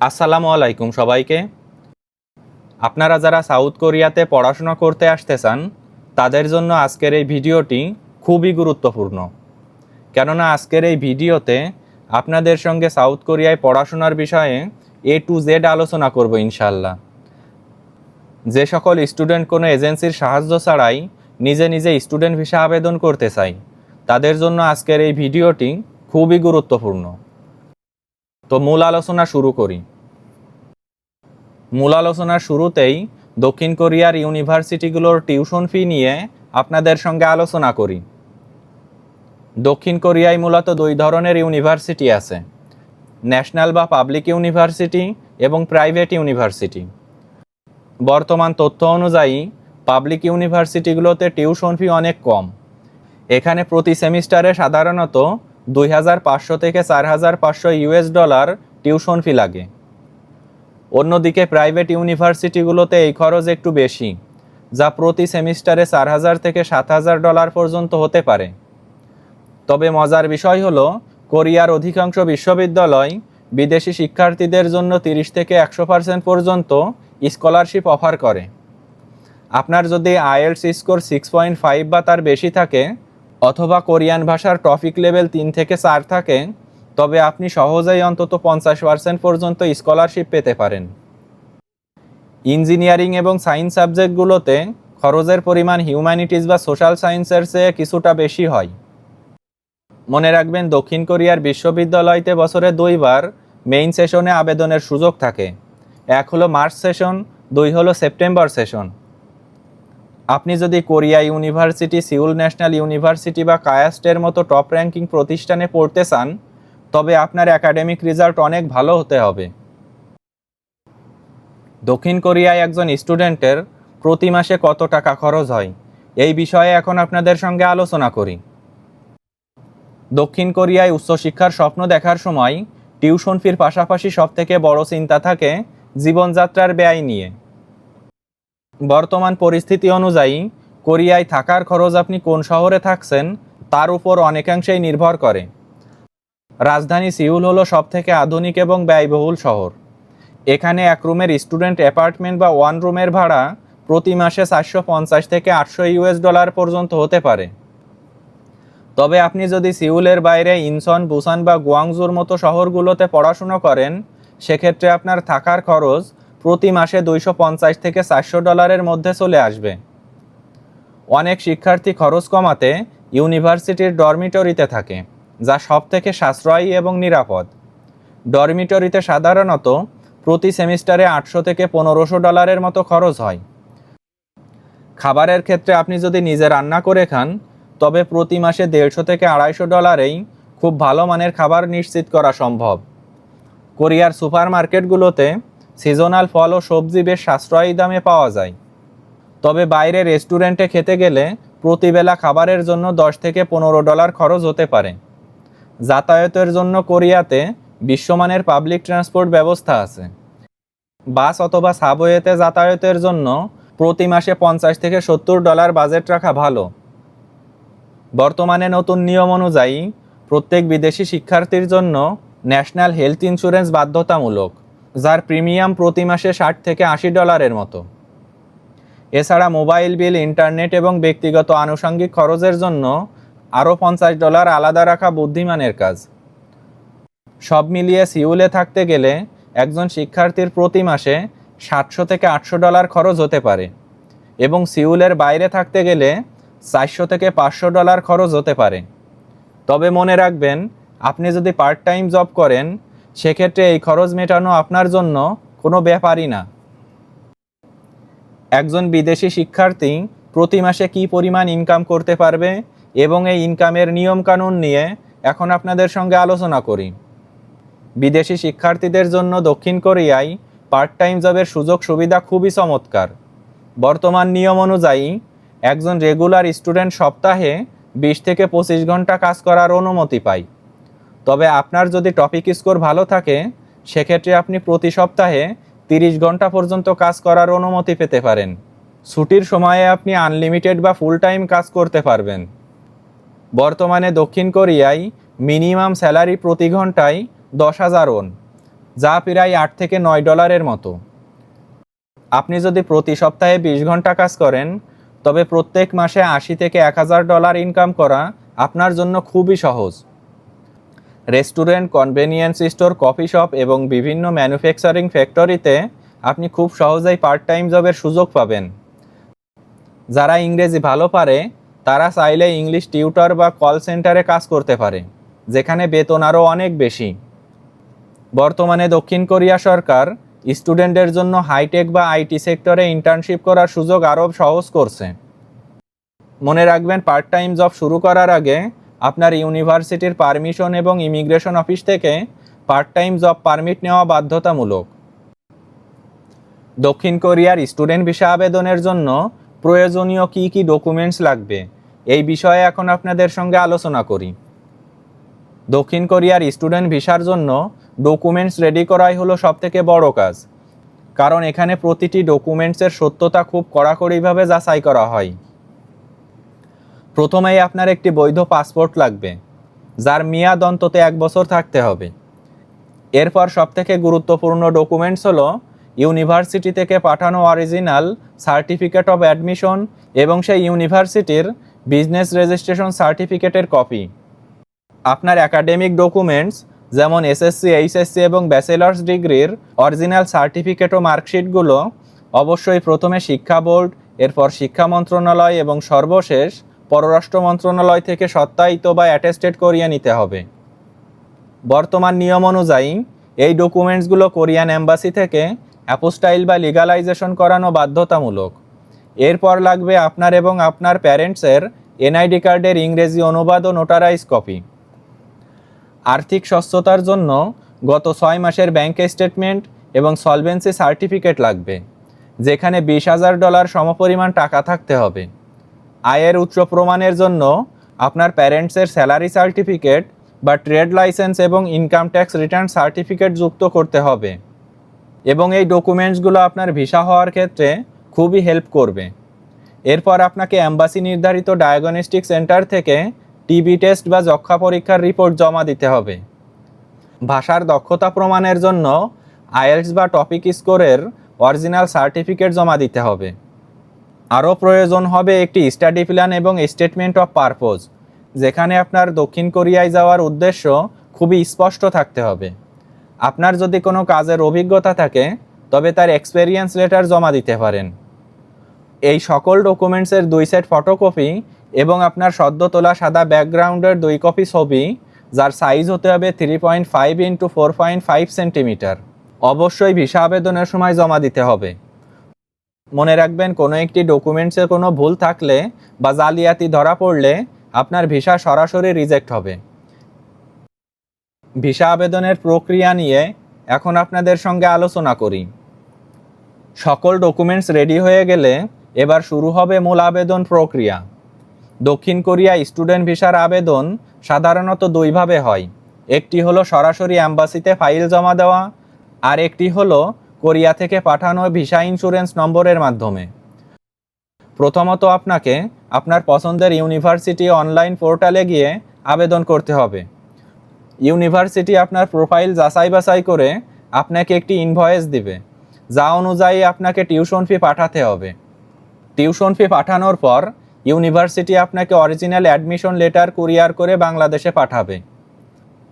আসসালামু আলাইকুম সবাইকে। আপনারা যারা সাউথ কোরিয়াতে পড়াশোনা করতে আসতে চান তাদের জন্য আজকের এই ভিডিওটি খুবই গুরুত্বপূর্ণ। কেননা আজকের এই ভিডিওতে আপনাদের সঙ্গে সাউথ কোরিয়ায় পড়াশোনার বিষয়ে A to Z আলোচনা করব ইনশাআল্লাহ। যে সকল স্টুডেন্ট কোনো এজেন্সির সাহায্য ছাড়াই নিজে নিজে স্টুডেন্ট ভিসা আবেদন করতে চাই তাদের জন্য আজকের এই ভিডিওটি খুবই গুরুত্বপূর্ণ। তো মূল আলোচনা শুরু করি। মূল আলোচনার শুরুতেই দক্ষিণ কোরিয়ার ইউনিভার্সিটিগুলোর টিউশন ফি নিয়ে আপনাদের সঙ্গে আলোচনা করি। দক্ষিণ কোরিয়ায় মূলত দুই ধরনের ইউনিভার্সিটি আছে, ন্যাশনাল বা পাবলিক ইউনিভার্সিটি এবং প্রাইভেট ইউনিভার্সিটি। বর্তমান তথ্য অনুযায়ী পাবলিক ইউনিভার্সিটিগুলোতে টিউশন ফি অনেক কম। এখানে প্রতি সেমিস্টারে সাধারণত 2500 থেকে 4500 ইউএস ডলার টিউশন ফি লাগে। অন্যদিকে প্রাইভেট ইউনিভার্সিটিগুলোতে এই খরচ একটু বেশি, যা প্রতি সেমিস্টারে 4000 থেকে 7000 ডলার পর্যন্ত হতে পারে। তবে মজার বিষয় হলো কোরিয়ার অধিকাংশ বিশ্ববিদ্যালয় বিদেশি শিক্ষার্থীদের জন্য 30 থেকে 100% পর্যন্ত স্কলারশিপ অফার করে। আপনার যদি আইএলটিএস স্কোর 6.5 বা তার বেশি থাকে অথবা কোরিয়ান ভাষার টপিক লেভেল 3 থেকে 4 থাকে তবে আপনি সহজেই অন্তত 50% পর্যন্ত স্কলারশিপ পেতে পারেন। ইঞ্জিনিয়ারিং এবং সায়েন্স সাবজেক্টগুলোতে খরচের পরিমাণ হিউম্যানিটিজ বা সোশ্যাল সায়েন্সের চেয়ে কিছুটা বেশি হয়। মনে রাখবেন, দক্ষিণ কোরিয়ার বিশ্ববিদ্যালয়তে বছরে 2 বার মেইন সেশনে আবেদনের সুযোগ থাকে। এক হলো মার্চ সেশন, 2 হলো সেপ্টেম্বর সেশন। আপনি যদি Korea university, Seoul national university বা কায়াস্টের মতো টপ র্যাঙ্কিং প্রতিষ্ঠানে পড়তে চান তবে আপনার একাডেমিক রেজাল্ট অনেক ভালো হতে হবে। দক্ষিণ কোরিয়ায় একজন স্টুডেন্টের প্রতি মাসে কত টাকা খরচ হয় এই বিষয়ে এখন আপনাদের সঙ্গে আলোচনা করি। দক্ষিণ কোরিয়ায় উচ্চশিক্ষার স্বপ্ন দেখার সময় টিউশন ফির পাশাপাশি সবথেকে বড় চিন্তা থাকে জীবনযাত্রার ব্যয় নিয়ে। বর্তমান পরিস্থিতি অনুযায়ী কোরিয়ায় থাকার খরচ আপনি কোন শহরে থাকছেন তার উপর অনেকাংশেই নির্ভর করে। রাজধানী সিউল হলো সবথেকে আধুনিক এবং ব্যয়বহুল শহর। এখানে এক রুমের স্টুডেন্ট অ্যাপার্টমেন্ট বা ওয়ান রুমের ভাড়া প্রতি মাসে 450 থেকে 800 ইউএস ডলার পর্যন্ত হতে পারে। তবে আপনি যদি সিউলের বাইরে ইনচন, বুসান বা গুয়াংজুর মতো শহরগুলোতে পড়াশুনো করেন সেক্ষেত্রে আপনার থাকার খরচ প্রতি মাসে 250 থেকে 400 ডলারের মধ্যে চলে আসবে। অনেক শিক্ষার্থী খরচ কমাতে ইউনিভার্সিটির ডরমিটরিতে থাকে, যা সবথেকে সাশ্রয়ী এবং নিরাপদ। ডরমিটরিতে সাধারণত প্রতি সেমিস্টারে 800 থেকে 1500 ডলারের মতো খরচ হয়। খাবারের ক্ষেত্রে আপনি যদি নিজে রান্না করে খান তবে প্রতি মাসে 150 থেকে 250 ডলারেই খুব ভালো মানের খাবার নিশ্চিত করা সম্ভব। কোরিয়ার সুপারমার্কেটগুলোতে সিজনাল ফল ও সবজি বেশ সাশ্রয়ী দামে পাওয়া যায়। তবে বাইরে রেস্টুরেন্টে খেতে গেলে প্রতিবেলা খাবারের জন্য 10 থেকে 15 ডলার খরচ হতে পারে। যাতায়াতের জন্য কোরিয়াতে বিশ্বমানের পাবলিক ট্রান্সপোর্ট ব্যবস্থা আছে। বাস অথবা সাবওয়েতে যাতায়াতের জন্য প্রতি মাসে 50 থেকে 70 ডলার বাজেট রাখা ভালো। বর্তমানে নতুন নিয়ম অনুযায়ী প্রত্যেক বিদেশি শিক্ষার্থীর জন্য ন্যাশনাল হেলথ ইন্স্যুরেন্স বাধ্যতামূলক, যার প্রিমিয়াম প্রতি মাসে 60 থেকে 80 ডলারের মতো। এছাড়া মোবাইল বিল, ইন্টারনেট এবং ব্যক্তিগত আনুষঙ্গিক খরচের জন্য আরও 50 ডলার আলাদা রাখা বুদ্ধিমানের কাজ। সব মিলিয়ে সিউলে থাকতে গেলে একজন শিক্ষার্থীর প্রতি মাসে 700 থেকে 800 ডলার খরচ হতে পারে এবং সিউলের বাইরে থাকতে গেলে 400 থেকে 500 ডলার খরচ হতে পারে। তবে মনে রাখবেন, আপনি যদি পার্ট টাইম জব করেন সেক্ষেত্রে এই খরচ মেটানো আপনার জন্য কোনো ব্যাপারই না। একজন বিদেশি শিক্ষার্থী প্রতি মাসে কী পরিমাণ ইনকাম করতে পারবে এবং এই ইনকামের নিয়মকানুন নিয়ে এখন আপনাদের সঙ্গে আলোচনা করি। বিদেশি শিক্ষার্থীদের জন্য দক্ষিণ কোরিয়ায় পার্ট টাইম জবের সুযোগ সুবিধা খুবই চমৎকার। বর্তমান নিয়ম অনুযায়ী একজন রেগুলার স্টুডেন্ট সপ্তাহে 20 থেকে 25 ঘন্টা কাজ করার অনুমতি পায়। তবে আপনার যদি টপিক স্কোর ভালো থাকে সেক্ষেত্রে আপনি প্রতি সপ্তাহে 30 ঘন্টা পর্যন্ত কাজ করার অনুমতি পেতে পারেন। ছুটির সময়ে আপনি আনলিমিটেড বা ফুল টাইম কাজ করতে পারবেন। বর্তমানে দক্ষিণ কোরিয়ায় মিনিমাম স্যালারি প্রতি ঘন্টায় 10,000 ওন, যা প্রায় $8 থেকে $9 মতো। আপনি যদি প্রতি সপ্তাহে 20 ঘন্টা কাজ করেন, তবে প্রত্যেক মাসে $80 থেকে $1000 ইনকাম করা আপনার জন্য খুবই সহজ। Restaurant, convenience store, coffee shop এবং বিভিন্ন ম্যানুফ্যাকচারিং ফ্যাক্টরিতে আপনি খুব সহজেই পার্ট টাইম জবের সুযোগ পাবেন। যারা ইংরেজি ভালো পারে তারা চাইলে ইংলিশ টিউটর বা কল সেন্টারে কাজ করতে পারে, যেখানে বেতন আরও অনেক বেশি। বর্তমানে দক্ষিণ কোরিয়া সরকার স্টুডেন্টদের জন্য হাইটেক বা আইটি সেক্টরে ইন্টার্নশিপ করার সুযোগ আরও সহজ করছে। মনে রাখবেন, পার্ট টাইম জব শুরু করার আগে আপনার ইউনিভার্সিটির পারমিশন এবং ইমিগ্রেশন অফিস থেকে পার্ট টাইম জব পারমিট নেওয়া বাধ্যতামূলক। দক্ষিণ কোরিয়ার স্টুডেন্ট ভিসা আবেদনের জন্য প্রয়োজনীয় কী কী ডকুমেন্টস লাগবে, এই বিষয়ে এখন আপনাদের সঙ্গে আলোচনা করি। দক্ষিণ কোরিয়ার স্টুডেন্ট ভিসার জন্য ডকুমেন্টস রেডি করাই হলো সবথেকে বড় কাজ, কারণ এখানে প্রতিটি ডকুমেন্টসের সত্যতা খুব কড়াকড়িভাবে যাচাই করা হয়। প্রথমেই আপনার একটি বৈধ পাসপোর্ট লাগবে, যার মেয়াদ অন্তত 1 বছর থাকতে হবে। এরপর সবথেকে গুরুত্বপূর্ণ ডকুমেন্টস হলো ইউনিভার্সিটি থেকে পাঠানো অরিজিনাল সার্টিফিকেট অফ অ্যাডমিশন এবং সেই ইউনিভার্সিটির বিজনেস রেজিস্ট্রেশন সার্টিফিকেটের কপি। আপনার একাডেমিক ডকুমেন্টস যেমন এসএসসি, এইচএসসি এবং ব্যাচেলার্স ডিগ্রির অরিজিনাল সার্টিফিকেট ও মার্কশিটগুলো অবশ্যই প্রথমে শিক্ষা বোর্ড, এরপর শিক্ষা মন্ত্রণালয় এবং সর্বশেষ পররাষ্ট্র মন্ত্রণালয় থেকে সত্যায়িত বা অ্যাটেস্টেড করিয়ে নিতে হবে। বর্তমান নিয়ম অনুযায়ী এই ডকুমেন্টসগুলো কোরিয়ান এম্বাসি থেকে অ্যাপোস্টাইল বা লিগালাইজেশন করানো বাধ্যতামূলক। এরপর লাগবে আপনার এবং আপনার প্যারেন্টসের এনআইডি কার্ডের ইংরেজি অনুবাদ ও নোটারাইজ কপি। আর্থিক স্বচ্ছতার জন্য গত 6 মাসের ব্যাংক স্টেটমেন্ট এবং সলভেন্সি সার্টিফিকেট লাগবে, যেখানে $20,000 সমপরিমাণ টাকা থাকতে হবে। আয়ের উৎস প্রমাণের জন্য আপনার প্যারেন্টসের স্যালারি সার্টিফিকেট বা ট্রেড লাইসেন্স এবং ইনকাম ট্যাক্স রিটার্ন সার্টিফিকেট যুক্ত করতে হবে, এবং এই ডকুমেন্টসগুলো আপনার ভিসা হওয়ার ক্ষেত্রে খুবই হেল্প করবে। এরপর আপনাকে এম্বাসি নির্ধারিত ডায়াগনস্টিক সেন্টার থেকে টিবি টেস্ট বা যক্ষ্মা পরীক্ষার রিপোর্ট জমা দিতে হবে। ভাষার দক্ষতা প্রমাণের জন্য আইএলটিএস বা টপিক স্কোরের অরিজিনাল সার্টিফিকেট জমা দিতে হবে। আরও প্রয়োজন হবে একটি স্টাডি প্ল্যান এবং স্টেটমেন্ট অফ পারপোজ, যেখানে আপনার দক্ষিণ কোরিয়ায় যাওয়ার উদ্দেশ্য খুবই স্পষ্ট থাকতে হবে। আপনার যদি কোনো কাজের অভিজ্ঞতা থাকে তবে তার এক্সপেরিয়েন্স লেটার জমা দিতে পারেন। এই সকল ডকুমেন্টসের 2 সেট ফটোকপি এবং আপনার সদ্য তোলা সাদা ব্যাকগ্রাউন্ডের 2 কপি ছবি, যার সাইজ হতে হবে 3.5 × 4.5 সেন্টিমিটার, অবশ্যই ভিসা আবেদনের সময় জমা দিতে হবে। মনে রাখবেন, কোনো একটি ডকুমেন্টসে কোনো ভুল থাকলে বা জালিয়াতি ধরা পড়লে আপনার ভিসা সরাসরি রিজেক্ট হবে। ভিসা আবেদনের প্রক্রিয়া নিয়ে এখন আপনাদের সঙ্গে আলোচনা করি। সকল ডকুমেন্টস রেডি হয়ে গেলে এবার শুরু হবে মূল আবেদন প্রক্রিয়া। দক্ষিণ কোরিয়া স্টুডেন্ট ভিসার আবেদন সাধারণত 2 ভাবে হয়। একটি হলো সরাসরি অ্যাম্বাসিতে ফাইল জমা দেওয়া, আর একটি হলো কোরিয়া থেকে পাঠানো ভিসা ইন্স্যুরেন্স নম্বরের মাধ্যমে। প্রথমত আপনাকে আপনার পছন্দের ইউনিভার্সিটি অনলাইন পোর্টালে গিয়ে আবেদন করতে হবে। ইউনিভার্সিটি আপনার প্রোফাইল যাচাই বাছাই করে আপনাকে একটি ইনভয়েস দিবে, যা অনুযায়ী আপনাকে টিউশন ফি পাঠাতে হবে। টিউশন ফি পাঠানোর পর ইউনিভার্সিটি আপনাকে অরিজিনাল অ্যাডমিশন লেটার কুরিয়ার করে বাংলাদেশে পাঠাবে।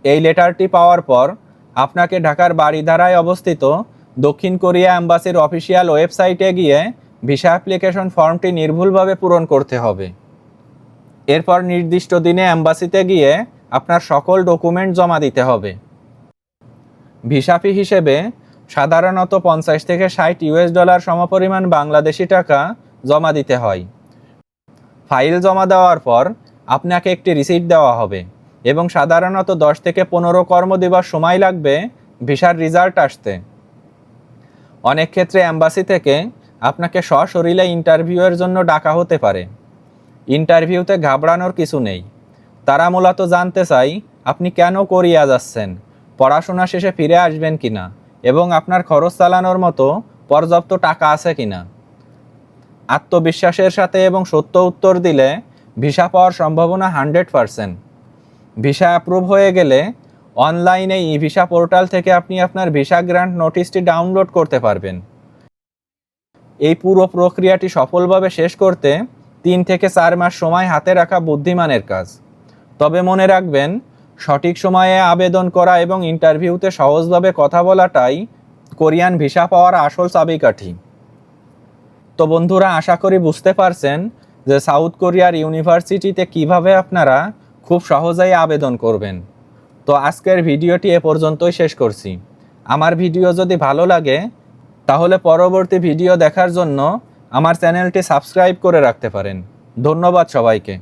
এই লেটারটি পাওয়ার পর আপনাকে ঢাকার বারিধারায় অবস্থিত দক্ষিণ কোরিয়া এম্বাসির অফিসিয়াল ওয়েবসাইটে গিয়ে ভিসা অ্যাপ্লিকেশন ফর্মটি নির্ভুলভাবে পূরণ করতে হবে। এরপর নির্দিষ্ট দিনে এম্বাসিতে গিয়ে আপনার সকল ডকুমেন্ট জমা দিতে হবে। ভিসা ফি হিসেবে সাধারণত $50 থেকে $60 সমপরিমাণ বাংলাদেশি টাকা জমা দিতে হয়। ফাইল জমা দেওয়ার পর আপনাকে একটি রিসিট দেওয়া হবে এবং সাধারণত 10 থেকে 15 কর্মদিবস সময় লাগবে ভিসার রেজাল্ট আসতে। অনেক ক্ষেত্রে এম্বাসি থেকে আপনাকে সশরীরে ইন্টারভিউয়ের জন্য ডাকা হতে পারে। ইন্টারভিউতে ঘাবড়ানোর কিছু নেই। তারা মূলত জানতে চাই আপনি কেন কোরিয়া যাচ্ছেন, পড়াশোনা শেষে ফিরে আসবেন কিনা এবং আপনার খরচ চালানোর মতো পর্যাপ্ত টাকা আছে কিনা। আত্মবিশ্বাসের সাথে এবং সত্য উত্তর দিলে ভিসা পাওয়ার সম্ভাবনা 100%। ভিসা অ্যাপ্রুভ হয়ে গেলে অনলাইনে ই ভিসা পোর্টাল থেকে আপনি আপনার ভিসা গ্রান্ট নোটিশটি ডাউনলোড করতে পারবেন। এই পুরো প্রক্রিয়াটি সফলভাবে শেষ করতে 3 থেকে 4 মাস সময় হাতে রাখা বুদ্ধিমানের কাজ। তবে মনে রাখবেন, সঠিক সময়ে আবেদন করা এবং ইন্টারভিউতে সহজভাবে কথা বলাটাই কোরিয়ান ভিসা পাওয়ার আসল চাবিকাঠি। তো বন্ধুরা, আশা করি বুঝতে পারছেন যে সাউথ কোরিয়ার ইউনিভার্সিটিতে কিভাবে আপনারা খুব সহজেই আবেদন করবেন। তো আজকের ভিডিওটি এ পর্যন্তই শেষ করছি। আমার ভিডিও যদি ভালো লাগে তাহলে পরবর্তী ভিডিও দেখার জন্য আমার চ্যানেলটি সাবস্ক্রাইব করে রাখতে পারেন। ধন্যবাদ সবাইকে।